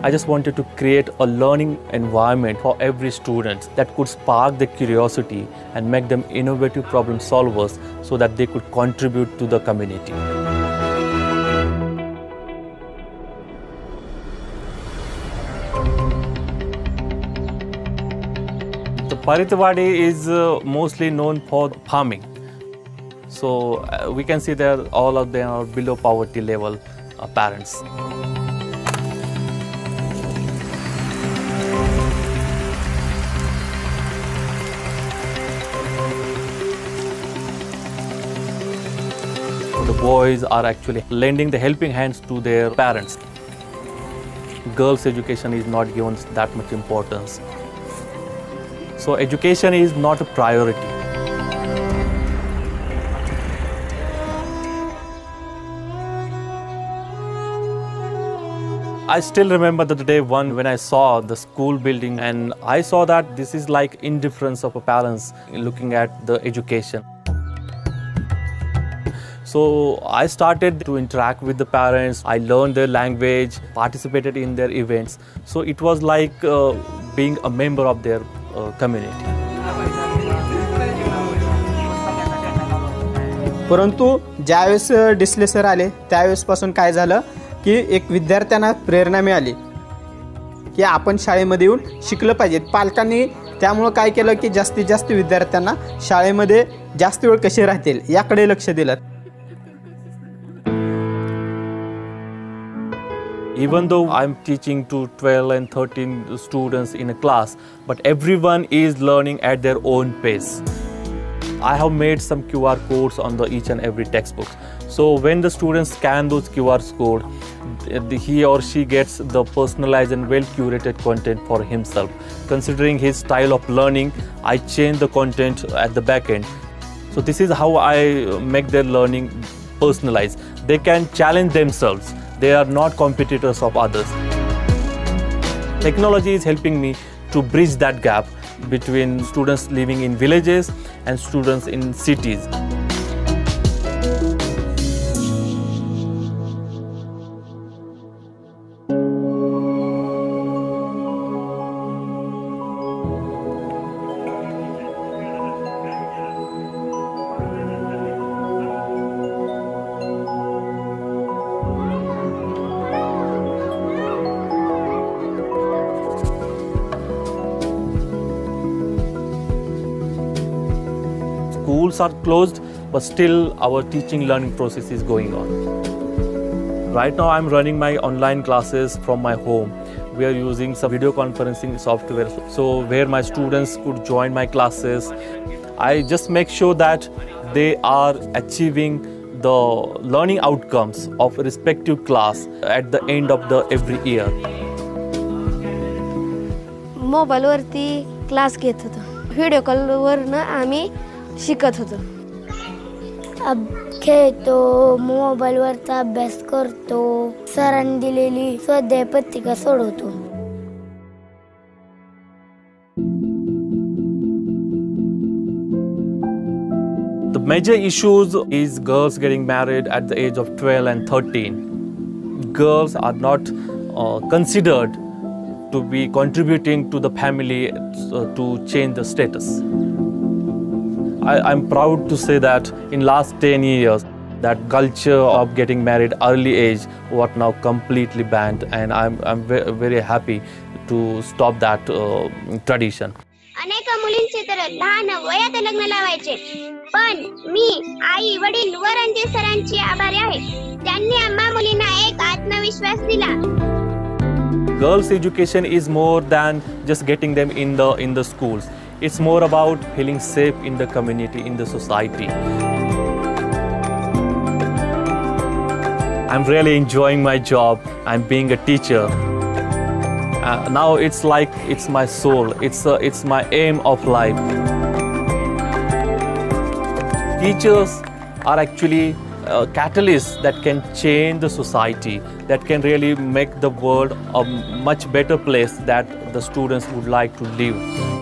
I just wanted to create a learning environment for every student that could spark their curiosity and make them innovative problem solvers so that they could contribute to the community. The Paritwadi is mostly known for farming. So we can see that all of them are below poverty level parents. So the boys are actually lending the helping hands to their parents. Girls' education is not given that much importance. So education is not a priority. I still remember the day one when I saw the school building, and I saw that this is like indifference of parents looking at the education. So I started to interact with the parents. I learned their language, participated in their events. So it was like being a member of their community. परंतु ज्यावेळेस Disale sir आले त्यावेळेसपासून काय झालं की एक विद्यार्थ्यांना प्रेरणा मिळाली की आपण शाळेमध्ये येऊन शिकलं पाहिजे. पालकांनी त्यामुळे काय केलं की जास्तीत जास्त विद्यार्थ्यांना शाळेमध्ये जास्त वेळ कसे राहतील याकडे लक्ष दिलं. Even though I'm teaching to 12 and 13 students in a class, but everyone is learning at their own pace. I have made some QR codes on each and every textbook. So when the students scan those QR codes, he or she gets the personalized and well-curated content for himself. Considering his style of learning, I change the content at the back end. So this is how I make their learning personalized. They can challenge themselves. They are not competitors of others. Technology is helping me to bridge that gap between students living in villages and students in cities. Schools are closed, but still our teaching learning process is going on. Right now I'm running my online classes from my home. We are using some video conferencing software, so where my students could join my classes. I just make sure that they are achieving the learning outcomes of a respective class at the end of every year. Mobile वरती class घेत होतो. Video call वरनं आम्ही शिकत होतो. अब खेळतो, mobile वरचा अभ्यास करतो, सरांनी दिलेली स्वाध्याय पत्रिका सोडवतो. The major issues is girls getting married at the age of 12 and 13. Girls are not considered to be contributing to the family to change the status. I'm proud to say that in last 10 years, that culture of getting married early age was now completely banned, and I'm very happy to stop that tradition. अनेक मुलींचे तर लहान वयात लग्न लावायचे, पण मी आई वडील व रणजित सरांची आभारी आहे. त्यांनी आम्हा मुलींना एक आत्मविश्वास दिला. Girls' education is more than just getting them in the schools. It's more about feeling safe in the community, in the society. I'm really enjoying my job. I'm being a teacher. Now it's like it's my soul. It's my aim of life. Teachers are actually catalysts that can change the society, that can really make the world a much better place that the students would like to live.